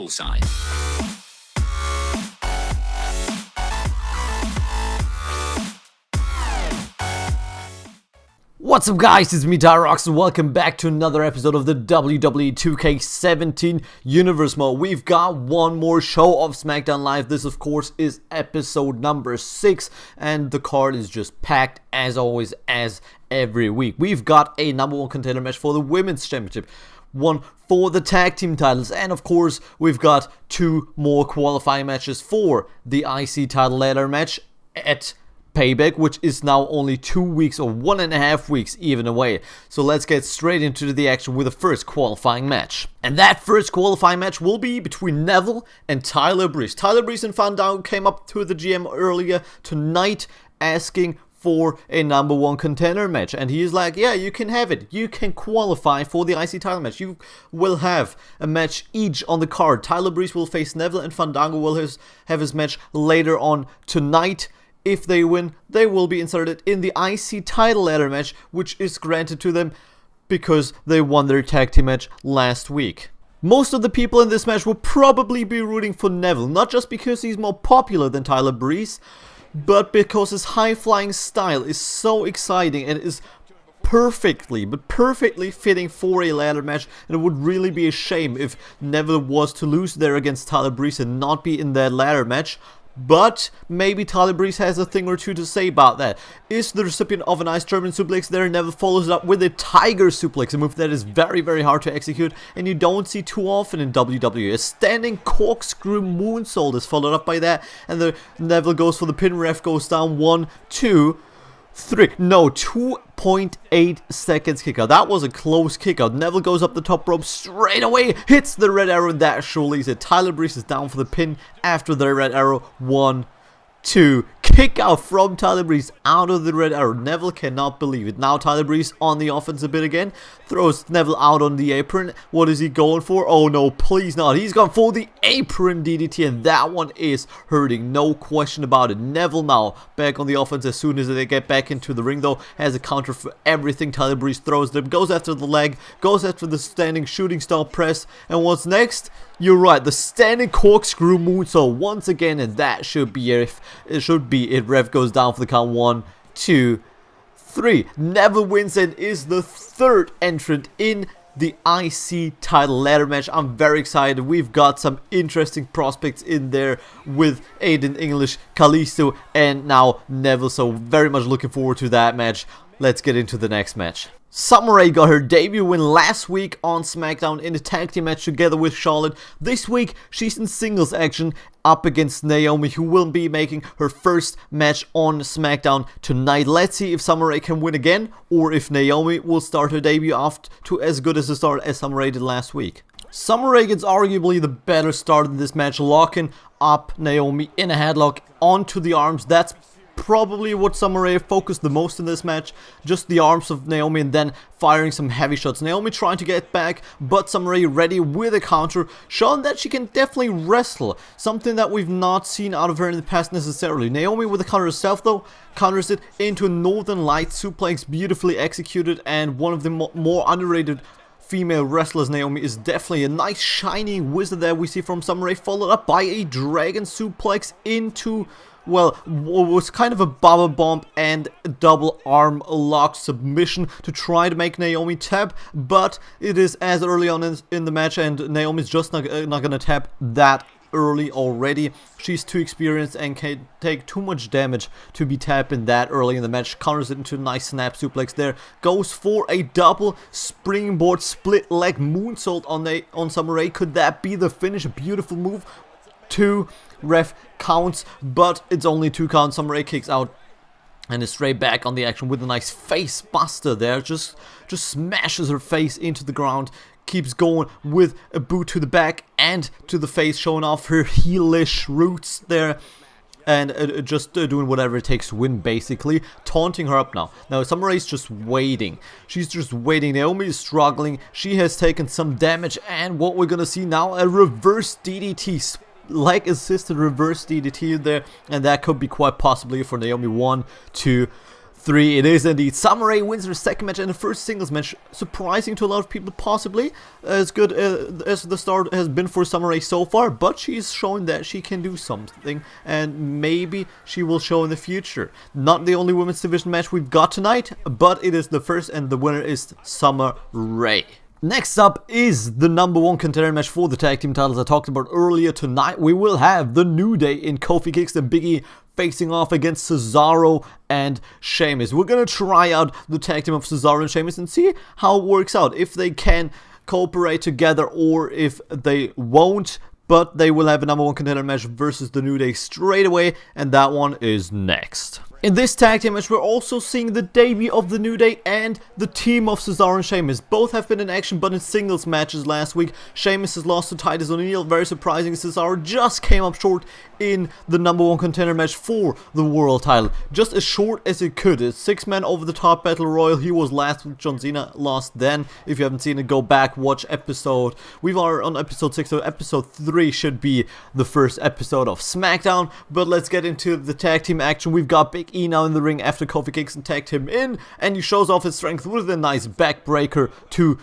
Bullseye. What's up guys, it's me Tyrox and welcome back to another episode of the WWE2k17 Universe Mode. We've got one more show of Smackdown Live. This of course is episode number 6 and the card is just packed as always as every week. We've got a number 1 contender match for the Women's Championship, one for the tag team titles, and of course we've got 2 more qualifying matches for the IC title ladder match at Payback, which is now only 2 weeks or 1.5 weeks even away. So let's get straight into the action with the first qualifying match. And that first qualifying match will be between Neville and Tyler Breeze. Tyler Breeze and Fandango came up to the GM earlier tonight asking for a number 1 contender match, and he's like, yeah, you can have it, you can qualify for the IC title match, you will have a match each on the card. Tyler Breeze will face Neville and Fandango will have his match later on tonight. If they win, they will be inserted in the IC title ladder match, which is granted to them because they won their tag team match last week. Most of the people in this match will probably be rooting for Neville, not just because he's more popular than Tyler Breeze, but because his high-flying style is so exciting and is perfectly fitting for a ladder match, and it would really be a shame if Neville was to lose there against Tyler Breeze and not be in that ladder match. But maybe Tyler Breeze has a thing or two to say about that. Is the recipient of a nice German suplex there, Neville follows it up with a Tiger suplex, a move that is very hard to execute and you don't see too often in WWE. A standing corkscrew moonsault is followed up by that, and the Neville goes for the pin. Ref goes down 1, 2, 3. No, 2.8 seconds kick out. That was a close kick out. Neville goes up the top rope straight away, hits the red arrow, and that surely is it. Tyler Breeze is down for the pin after the red arrow. 1, 2. Kick out from Tyler Breeze out of the red arrow. Neville cannot believe it. Now Tyler Breeze on the offense a bit again. Throws Neville out on the apron. What is he going for? Oh no, please not. He's gone for the apron DDT, and that one is hurting. No question about it. Neville now back on the offense as soon as they get back into the ring, though. Has a counter for everything Tyler Breeze throws them. Goes after the leg. Goes after the standing shooting star press. And what's next? You're right, the standing corkscrew moonsault once again, and that should be it. Ref goes down for the count. 1, 2, 3. Neville wins and is the 3rd entrant in the IC title ladder match. I'm very excited. We've got some interesting prospects in there with Aiden English, Kalisto, and now Neville. So very much looking forward to that match. Let's get into the next match. Summer Rae got her debut win last week on Smackdown in a tag team match together with Charlotte. This week, she's in singles action up against Naomi, who will be making her first match on Smackdown tonight. Let's see if Summer Rae can win again, or if Naomi will start her debut off to as good as a start as Summer Rae did last week. Summer Rae gets arguably the better start in this match, locking up Naomi in a headlock onto the arms. That's probably what Summer Rae focused the most in this match, just the arms of Naomi and then firing some heavy shots. Naomi trying to get back, but Summer Rae ready with a counter, showing that she can definitely wrestle, something that we've not seen out of her in the past necessarily. Naomi with the counter herself though, counters it into a Northern Lights suplex, beautifully executed, and one of the more underrated female wrestlers. Naomi is definitely a nice shining wizard there we see from Summer Rae, followed up by a dragon suplex into, well, was kind of a bubble bomb and a double arm lock submission to try to make Naomi tap, but it is as early on in the match, and Naomi's just not gonna tap that early already. She's too experienced and can take too much damage to be tapping that early in the match. Counters it into a nice snap suplex there. Goes for a double springboard split leg moonsault on Summer Rae. Could that be the finish? A beautiful move. 2 ref counts, but it's only 2 counts. Summer Rae kicks out and is straight back on the action with a nice face buster there. Just smashes her face into the ground. Keeps going with a boot to the back and to the face, showing off her heelish roots there. And just doing whatever it takes to win, basically. Taunting her up now. Now, Summer Rae's just waiting. She's just waiting. Naomi is struggling. She has taken some damage. And what we're going to see now, a reverse DDT. Leg assisted reverse DDT there. And that could be quite possibly for Naomi. 1, 2, 3 it is indeed. Summer Rae wins her second match and the first singles match, surprising to a lot of people, possibly as good as the start has been for Summer Rae so far, but she's shown that she can do something, and maybe she will show in the future. Not the only women's division match we've got tonight, but it is the first, and the winner is Summer Rae. Next up is the number 1 contender match for the tag team titles I talked about earlier tonight. We will have the New Day in Kofi Kingston and Big E facing off against Cesaro and Sheamus. We're gonna try out the tag team of Cesaro and Sheamus and see how it works out, if they can cooperate together or if they won't. But they will have a number 1 contender match versus the New Day straight away, and that one is next. In this tag team match, we're also seeing the debut of the New Day and the team of Cesaro and Sheamus. Both have been in action, but in singles matches last week. Sheamus has lost to Titus O'Neil, very surprising. Cesaro just came up short in the number 1 contender match for the world title. Just as short as it could. A 6-man over the top battle royal. He was last week. John Cena lost then. If you haven't seen it, go back, watch episode. We are on episode 6, so episode 3 should be the first episode of Smackdown. But let's get into the tag team action. We've got Big E now in the ring after Kofi Kingston tagged him in, and he shows off his strength with a nice backbreaker to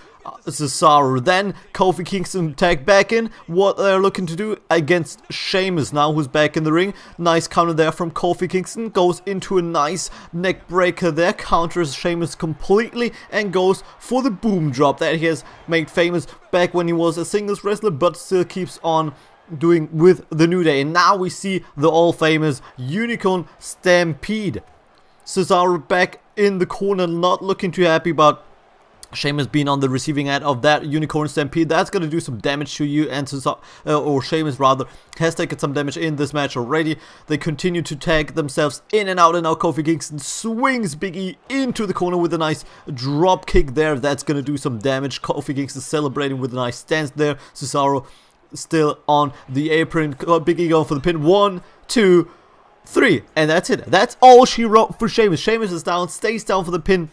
Cesaro. Then Kofi Kingston tagged back in. What they're looking to do against Sheamus now, who's back in the ring. Nice counter there from Kofi Kingston. Goes into a nice neck breaker there. Counters Sheamus completely and goes for the boom drop that he has made famous back when he was a singles wrestler, but still keeps on doing with the New Day. And now we see the all-famous Unicorn Stampede. Cesaro back in the corner, not looking too happy about Sheamus being on the receiving end of that Unicorn Stampede. That's going to do some damage to you, and or Sheamus rather has taken some damage in this match already. They continue to tag themselves in and out, and now Kofi Kingston swings Big E into the corner with a nice drop kick there. That's going to do some damage. Kofi Kingston celebrating with a nice stance there. Cesaro still on the apron. Big E going for the pin. 1, 2, 3, and that's it. That's all she wrote for Sheamus. Sheamus is down, stays down for the pin.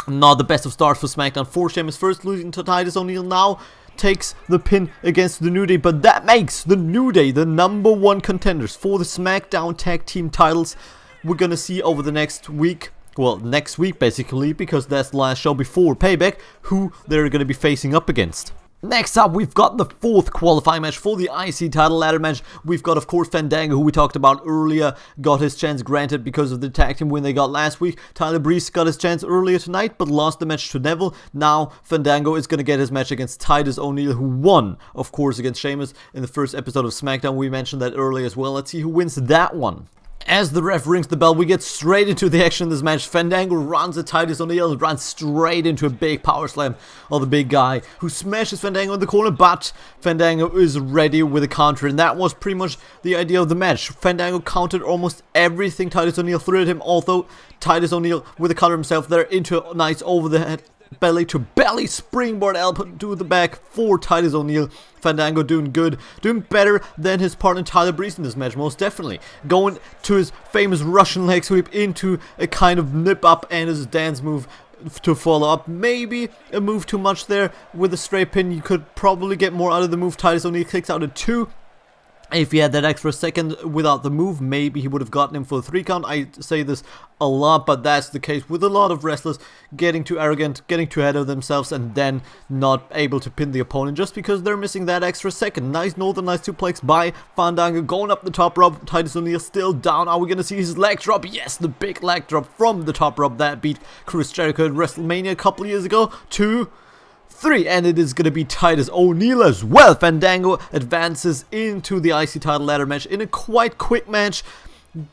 Not the best of starts for SmackDown for Sheamus. First losing to Titus O'Neil, now takes the pin against the New Day, but that makes the New Day the number 1 contenders for the SmackDown tag team titles. We're gonna see over the next week, well, next week basically, because that's the last show before Payback, who they're gonna be facing up against. Next up, we've got the 4th qualifying match for the IC title ladder match. We've got, of course, Fandango, who we talked about earlier, got his chance granted because of the tag team win they got last week. Tyler Breeze got his chance earlier tonight, but lost the match to Neville. Now, Fandango is going to get his match against Titus O'Neil, who won, of course, against Sheamus in the first episode of SmackDown. We mentioned that earlier as well. Let's see who wins that one. As the ref rings the bell, we get straight into the action in this match. Fandango runs at Titus O'Neil and runs straight into a big power slam of the big guy, who smashes Fandango in the corner, but Fandango is ready with a counter, and that was pretty much the idea of the match. Fandango countered almost everything Titus O'Neil threw at him, although Titus O'Neil with a counter himself there into a nice over the head belly to belly springboard elbow to the back for Titus O'Neil. Fandango doing good, doing better than his partner Tyler Breeze in this match, most definitely. Going to his famous Russian leg sweep into a kind of nip up and his dance move to follow up. Maybe a move too much there with a straight pin. You could probably get more out of the move. Titus O'Neil kicks out at 2. If he had that extra second without the move, maybe he would have gotten him for a 3 count. I say this a lot, but that's the case with a lot of wrestlers getting too arrogant, getting too ahead of themselves, and then not able to pin the opponent just because they're missing that extra second. Nice Northern Lights suplex by Fandango, going up the top rope. Titus O'Neil still down. Are we going to see his leg drop? Yes, the big leg drop from the top rope that beat Chris Jericho at WrestleMania a couple of years ago. 2, 3, and it is going to be Titus O'Neil as well. Fandango advances into the IC title ladder match in a quite quick match,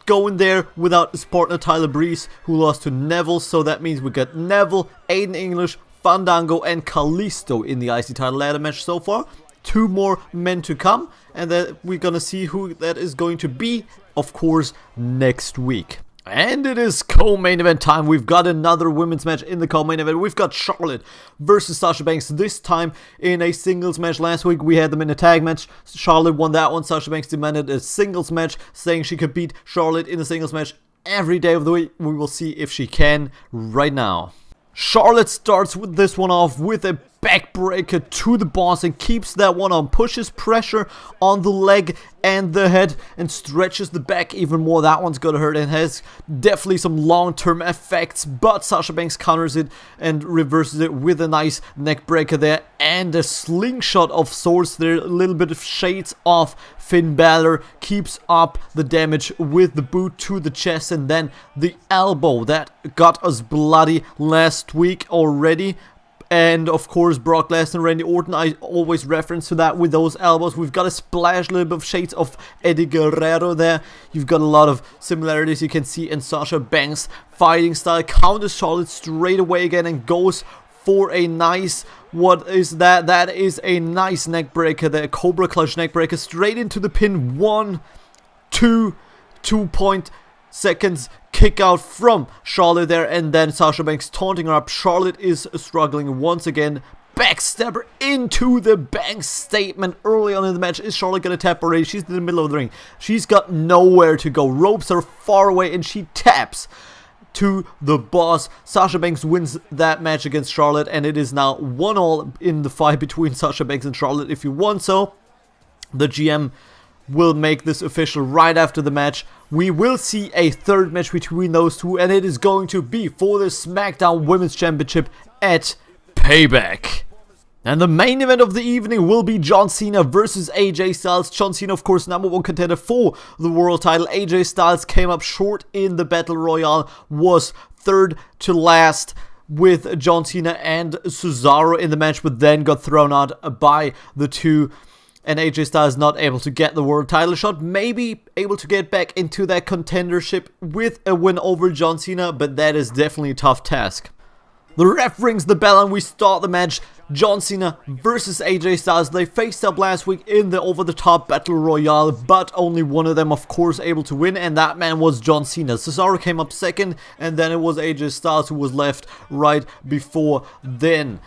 going there without his partner Tyler Breeze, who lost to Neville. So that means we got Neville, Aiden English, Fandango, and Kalisto in the IC title ladder match so far. 2 more men to come, and then we're going to see who that is going to be, of course, next week. And it is co-main event time. We've got another women's match in the co-main event. We've got Charlotte versus Sasha Banks, this time in a singles match. Last week we had them in a tag match. Charlotte won that one. Sasha Banks demanded a singles match, saying she could beat Charlotte in a singles match every day of the week. We will see if she can right now. Charlotte starts with this one off with a backbreaker to the boss and keeps that one on. Pushes pressure on the leg and the head and stretches the back even more. That one's gonna hurt and has definitely some long-term effects, but Sasha Banks counters it and reverses it with a nice neck breaker there and a slingshot of sorts there. A little bit of shades of Finn Balor, keeps up the damage with the boot to the chest and then the elbow that got us bloody last week already. And of course Brock Lesnar, Randy Orton, I always reference to that with those elbows. We've got a splash, a little bit of shades of Eddie Guerrero there. You've got a lot of similarities you can see in Sasha Banks' fighting style. Counters Charlotte straight away again and goes for a nice, what is that? That is a nice neck breaker there. Cobra Clutch neck breaker straight into the pin. 1, 2, 2.2 kick out from Charlotte there, and then Sasha Banks taunting her up. Charlotte is struggling once again. Backstabber into the Banks statement early on in the match. Is Charlotte gonna tap already? She's in the middle of the ring. She's got nowhere to go. Ropes are far away and she taps to the boss. Sasha Banks wins that match against Charlotte, and it is now 1-1 in the fight between Sasha Banks and Charlotte. If you want so, the GM will make this official right after the match. We will see a third match between those two, and it is going to be for the SmackDown Women's Championship at Payback. And the main event of the evening will be John Cena versus AJ Styles. John Cena, of course, #1 contender for the world title. AJ Styles came up short in the Battle Royale, was third to last with John Cena and Cesaro in the match, but then got thrown out by the two. And AJ Styles not able to get the world title shot, maybe able to get back into that contendership with a win over John Cena, but that is definitely a tough task. The ref rings the bell and we start the match. John Cena versus AJ Styles. They faced up last week in the over-the-top Battle Royale, but only one of them, of course, able to win, and that man was John Cena. Cesaro came up second, and then it was AJ Styles who was left right before then.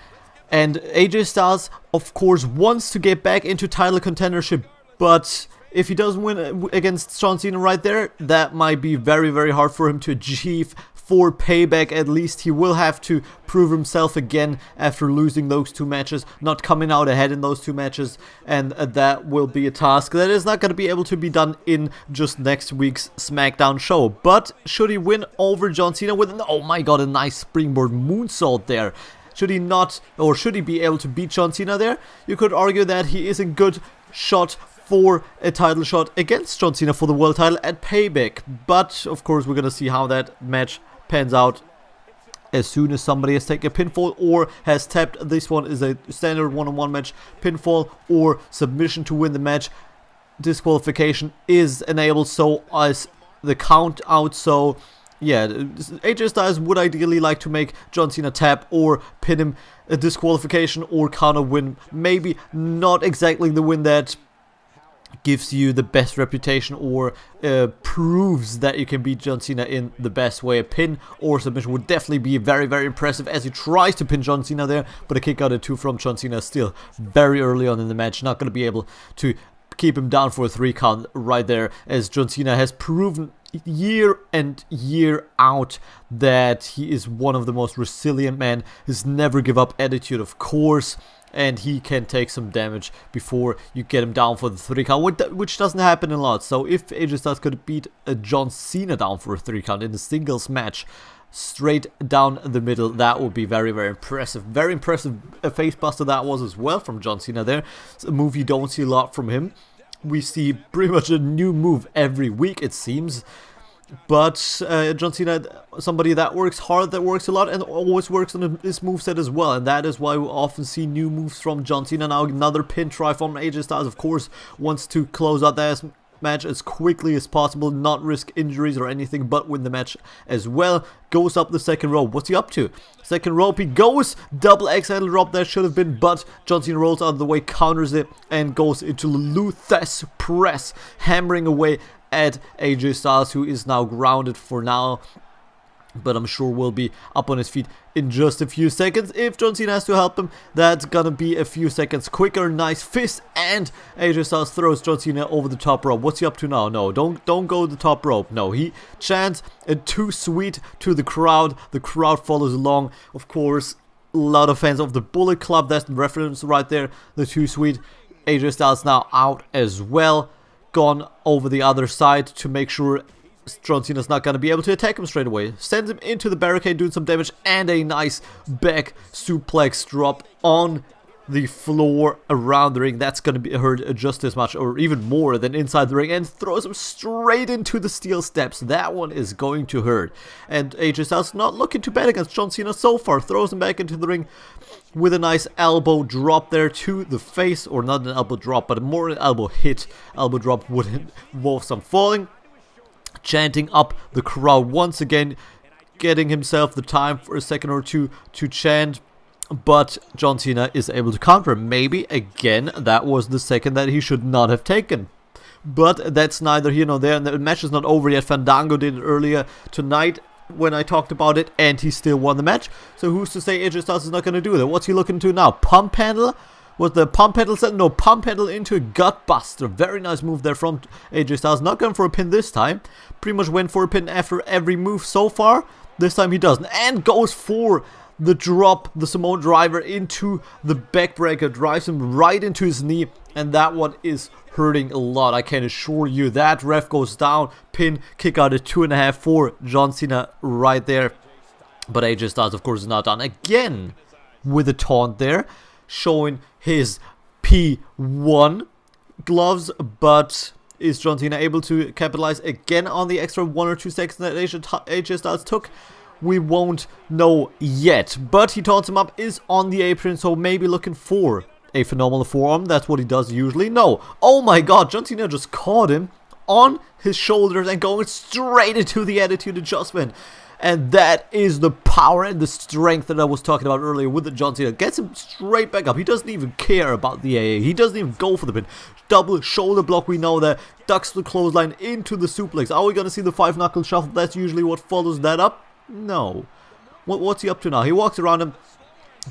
And AJ Styles, of course, wants to get back into title contendership, but if he doesn't win against John Cena right there, that might be very, very hard for him to achieve. For Payback, at least, he will have to prove himself again after losing those two matches, not coming out ahead in those two matches, and that will be a task that is not going to be able to be done in just next week's SmackDown show. But should he win over John Cena with an, oh my god, a nice springboard moonsault there? Should he not, or should he be able to beat John Cena there? You could argue that he is a good shot for a title shot against John Cena for the world title at Payback. But, of course, we're going to see how that match pans out as soon as somebody has taken a pinfall or has tapped. This one is a standard one-on-one match. Pinfall or submission to win the match. Disqualification is enabled, so as the count out, so yeah, AJ Styles would ideally like to make John Cena tap or pin him, a disqualification or counter win. Maybe not exactly the win that gives you the best reputation or proves that you can beat John Cena in the best way. A pin or submission would definitely be very, very impressive as he tries to pin John Cena there, but a kick out at 2 from John Cena is still very early on in the match. Not going to be able to keep him down for a 3 count right there, as John Cena has proven year and year out that he is one of the most resilient men. His never give up attitude, of course, and he can take some damage before you get him down for the 3 count, which doesn't happen a lot. So if AJ Styles could beat John Cena down for a 3 count in a singles match straight down the middle, that would be very, very impressive. Very impressive face buster that was as well from John Cena there. It's a move you don't see a lot from him. We see pretty much a new move every week, it seems. But John Cena, somebody that works hard, that works a lot, and always works on his moveset as well. And that is why we often see new moves from John Cena. Now another pin try from AJ Styles, of course, wants to close out that match as quickly as possible, not risk injuries or anything, but win the match as well. Goes up the second rope. What's he up to? Second rope, he goes. Double XL drop that should have been, but John Cena rolls out of the way, counters it, and goes into Luthes press, hammering away at AJ Styles, who is now grounded for now, but I'm sure will be up on his feet in just a few seconds. If John Cena has to help him, that's gonna be a few seconds quicker. Nice fist, and AJ Styles throws John Cena over the top rope. What's he up to now? No, don't go to the top rope. No, he chants a too sweet to the crowd. The crowd follows along, of course. lot of fans of the Bullet Club. That's the reference right there. The Too Sweet. AJ Styles now out as well. Gone over the other side to make sure John Cena's not going to be able to attack him straight away. Sends him into the barricade, doing some damage, and a nice back suplex drop on the floor around the ring. That's going to be hurt just as much or even more than inside the ring, and throws him straight into the steel steps. That one is going to hurt. And AJ Styles not looking too bad against John Cena so far. Throws him back into the ring with a nice elbow drop there to the face, or not an elbow drop, but more an elbow hit. Elbow drop would involve some falling. Chanting up the crowd once again, getting himself the time for a second or two to chant. But John Cena is able to counter. Maybe, again, that was the second that he should not have taken. But that's neither here nor there. And the match is not over yet. Fandango did it earlier tonight when I talked about it, and he still won the match. So who's to say AJ Styles is not going to do that? What's he looking to now? Pump handle? Was the pump handle set? No, pump handle into a gut buster. Very nice move there from AJ Styles. Not going for a pin this time. Pretty much went for a pin after every move so far. This time he doesn't. And goes for the drop, the Samoan driver into the backbreaker, drives him right into his knee, and that one is hurting a lot. I can assure you that. Ref goes down, pin, kick out at 2.5 for John Cena right there. But AJ Styles, of course, is not done. Again with a taunt there, showing his P1 gloves, but is John Cena able to capitalize again on the extra 1 or 2 seconds that AJ Styles took? We won't know yet, but he taunts him up, is on the apron, so maybe looking for a phenomenal forearm. That's what he does usually. No. Oh my god, John Cena just caught him on his shoulders and going straight into the attitude adjustment. And that is the power and the strength that I was talking about earlier with the John Cena. Gets him straight back up. He doesn't even care about the AA. He doesn't even go for the pin. Double shoulder block, we know that. Ducks the clothesline into the suplex. Are we going to see the 5-knuckle shuffle? That's usually what follows that up. No. What's he up to now? He walks around him,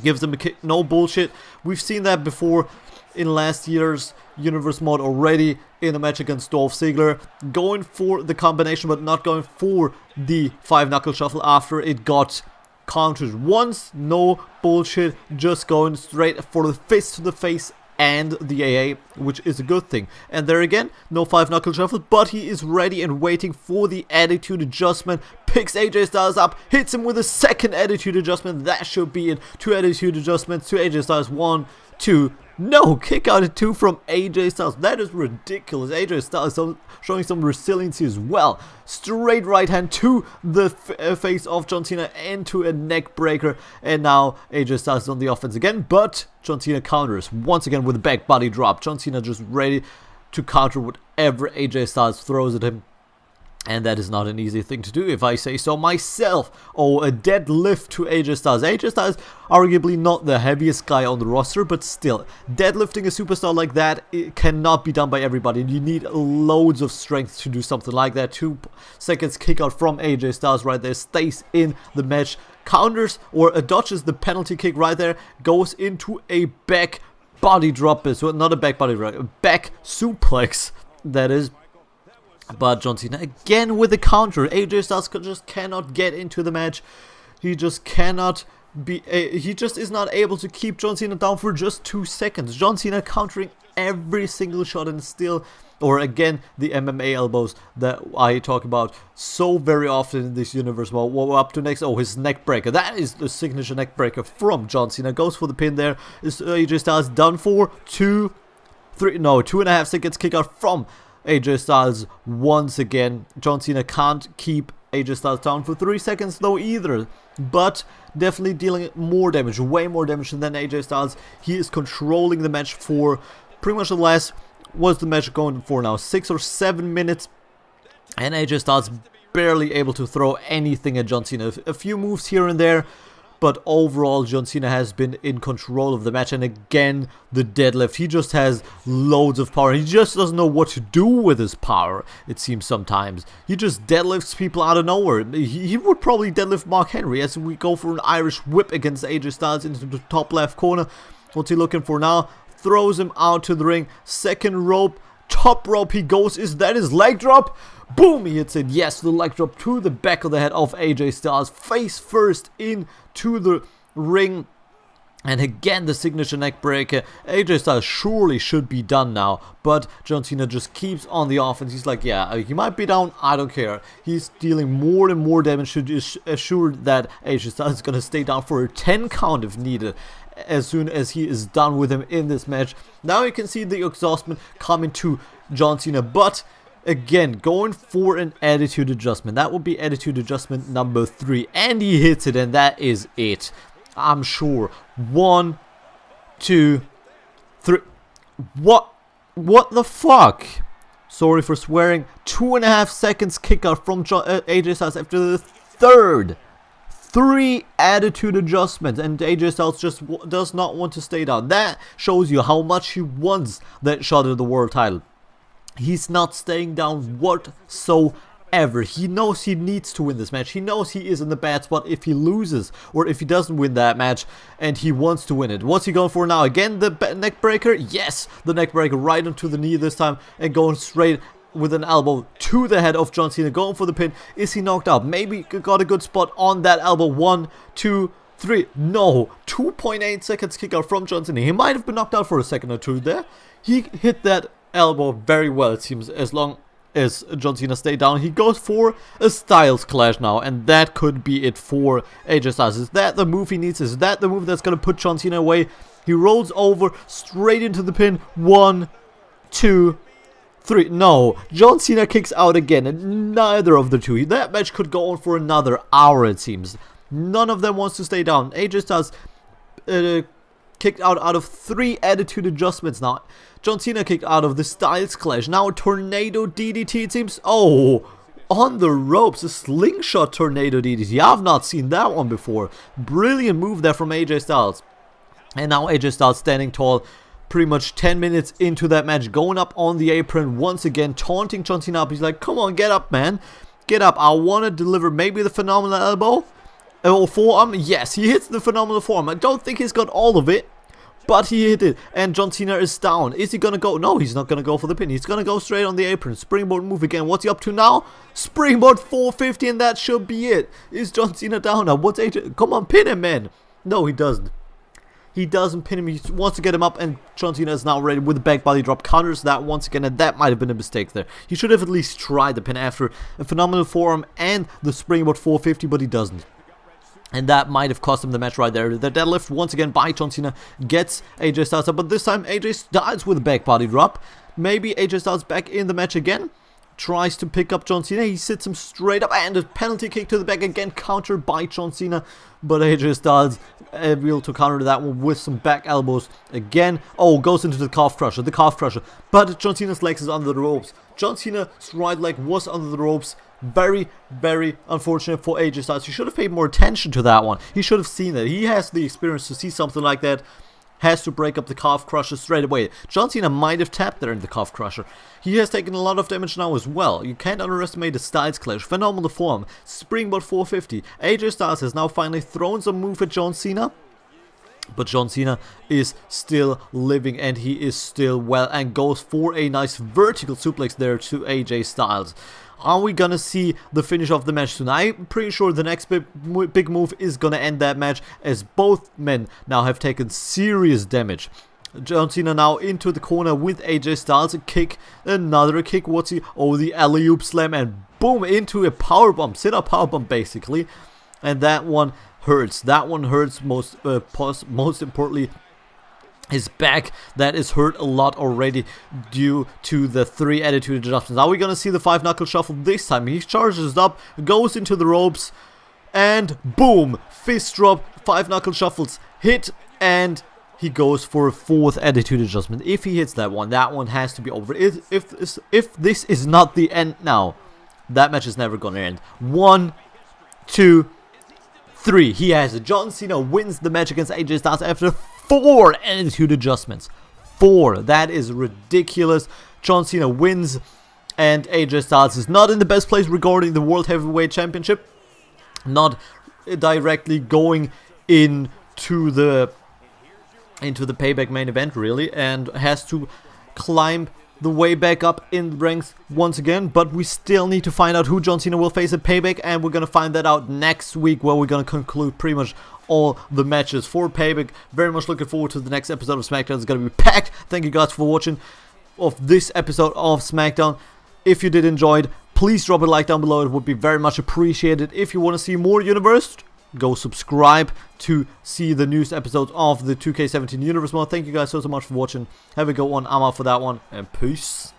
gives him a kick. No bullshit. We've seen that before in last year's Universe mod already in a match against Dolph Ziggler. Going for the combination, but not going for the 5-knuckle shuffle after it got countered once. No bullshit. Just going straight for the fist to the face and the AA, which is a good thing. And there again, no 5-knuckle shuffle, but he is ready and waiting for the attitude adjustment. Picks AJ Styles up, hits him with a second attitude adjustment. That should be it. 2 attitude adjustments to AJ Styles. 1, 2. No, kick out at 2 from AJ Styles. That is ridiculous. AJ Styles showing some resiliency as well. Straight right hand to the face of John Cena and to a neck breaker. And now AJ Styles is on the offense again, but John Cena counters once again with a back body drop. John Cena just ready to counter whatever AJ Styles throws at him. And that is not an easy thing to do, if I say so myself. Oh, a deadlift to AJ Styles. AJ Styles, arguably not the heaviest guy on the roster, but still, deadlifting a superstar like that, it cannot be done by everybody. You need loads of strength to do something like that. 2 seconds kick out from AJ Styles right there, stays in the match, counters or dodges the penalty kick right there, goes into a back body drop. So not a back body drop, a back suplex, that is. But John Cena again with the counter. AJ Styles just cannot get into the match. He just cannot be. He just is not able to keep John Cena down for just 2 seconds. John Cena countering every single shot and still, or again, the MMA elbows that I talk about so very often in this universe. Well, what we're up to next? Oh, his neck breaker. That is the signature neck breaker from John Cena. Goes for the pin there. Is AJ Styles done for? 2, 3, no, 2.5 seconds kick out from AJ Styles once again. John Cena can't keep AJ Styles down for 3 seconds though either, but definitely dealing more damage, way more damage than AJ Styles. He is controlling the match for pretty much the last, what's the match going for now, 6 or 7 minutes, and AJ Styles barely able to throw anything at John Cena. A few moves here and there, but overall John Cena has been in control of the match. And again, the deadlift, he just has loads of power. He just doesn't know what to do with his power, it seems sometimes. He just deadlifts people out of nowhere. He would probably deadlift Mark Henry as we go for an Irish whip against AJ Styles into the top left corner. What's he looking for now? Throws him out to the ring. Second rope, top rope he goes. Is that his leg drop? Boom, he hits it. Yes, the leg drop to the back of the head of AJ Styles. Face first into the ring. And again, the signature neck breaker. AJ Styles surely should be done now, but John Cena just keeps on the offense. He's like, yeah, he might be down, I don't care. He's dealing more and more damage to assure that AJ Styles is going to stay down for a 10 count if needed, as soon as he is done with him in this match. Now you can see the exhaustion coming to John Cena, but again, going for an attitude adjustment. That would be attitude adjustment number 3, and he hits it, and that is it. I'm sure. 1, 2, 3. What the fuck? Sorry for swearing. 2.5 seconds kick out from AJ Styles after the third. 3 attitude adjustments, and AJ Styles just does not want to stay down. That shows you how much he wants that shot at the world title. He's not staying down whatsoever. He knows he needs to win this match. He knows he is in the bad spot if he loses or if he doesn't win that match, and he wants to win it. What's he going for now? Again, the neck breaker? Yes, the neck breaker right onto the knee this time, and going straight with an elbow to the head of John Cena, going for the pin. Is he knocked out? Maybe got a good spot on that elbow. 1, 2, 3. No, 2.8 seconds kick out from John Cena. He might have been knocked out for a second or two there. He hit that elbow very well, it seems, as long as John Cena stayed down. He goes for a Styles Clash now, and that could be it for AJ Styles. Is that the move he needs? Is that the move that's going to put John Cena away? He rolls over straight into the pin. 1, 2, 3. No, John Cena kicks out again, and neither of the two. That match could go on for another hour, it seems. None of them wants to stay down. AJ Styles kicked out of 3 attitude adjustments now. John Cena kicked out of the Styles Clash. Now a tornado DDT, it seems. Oh, on the ropes, a slingshot tornado DDT. I've not seen that one before. Brilliant move there from AJ Styles. And now AJ Styles standing tall, pretty much 10 minutes into that match, going up on the apron once again, taunting John Cena up. He's like, come on, get up, man. Get up. I want to deliver maybe the phenomenal elbow. Or forearm. Yes, he hits the phenomenal forearm. I don't think he's got all of it, but he hit it, and John Cena is down. Is he gonna go? No, he's not gonna go for the pin. He's gonna go straight on the apron. Springboard move again. What's he up to now? Springboard 450, and that should be it. Is John Cena down now? What's AJ? Come on, pin him, man. No, he doesn't. He doesn't pin him. He wants to get him up, and John Cena is now ready with the back body drop. Counters that once again, and that might have been a mistake there. He should have at least tried the pin after a phenomenal forearm and the springboard 450, but he doesn't. And that might have cost him the match right there. The deadlift once again by John Cena gets AJ Styles up, but this time AJ Styles with a back body drop. Maybe AJ Styles back in the match again. Tries to pick up John Cena. He sits him straight up, and a penalty kick to the back again, countered by John Cena. But AJ Styles able to counter that one with some back elbows again. Oh, goes into the calf crusher. But John Cena's legs is under the ropes. John Cena's right leg was under the ropes. Very, very unfortunate for AJ Styles. He should have paid more attention to that one. He should have seen that. He has the experience to see something like that. Has to break up the calf crusher straight away. John Cena might have tapped there in the calf crusher. He has taken a lot of damage now as well. You can't underestimate the Styles Clash. Phenomenal form. Springboard 450. AJ Styles has now finally thrown some move at John Cena. But John Cena is still living, and he is still well, and goes for a nice vertical suplex there to AJ Styles. Are we gonna see the finish of the match soon? I'm pretty sure the next big move is gonna end that match, as both men now have taken serious damage. John Cena now into the corner with AJ Styles. A kick, another kick. What's he? Oh, the alley-oop slam, and boom, into a powerbomb. Sit-up powerbomb, basically. And that one hurts. That one hurts most importantly. His back, that is hurt a lot already due to the 3 attitude adjustments. Are we going to see the 5-knuckle shuffle this time? He charges up, goes into the ropes, and boom! Fist drop, 5-knuckle shuffles, hit, and he goes for a 4th attitude adjustment. If he hits that one has to be over. If this is not the end now, that match is never going to end. 1, 2, 3. He has it. John Cena wins the match against AJ Styles after 4 attitude adjustments. 4. That is ridiculous. John Cena wins, and AJ Styles is not in the best place regarding the World Heavyweight Championship. Not directly going into the Payback main event, really, and has to climb the way back up in the ranks once again. But we still need to find out who John Cena will face at Payback, and we're going to find that out next week, where we're going to conclude pretty much all the matches for Payback. Very much looking forward to the next episode of SmackDown. It's going to be packed. Thank you guys for watching of this episode of SmackDown. If you did enjoy it, please drop a like down below. It would be very much appreciated. If you want to see more Universe, go subscribe to see the newest episodes of the 2K17 Universe mode. Thank you guys so much for watching. Have a good one. I'm out for that one, and peace.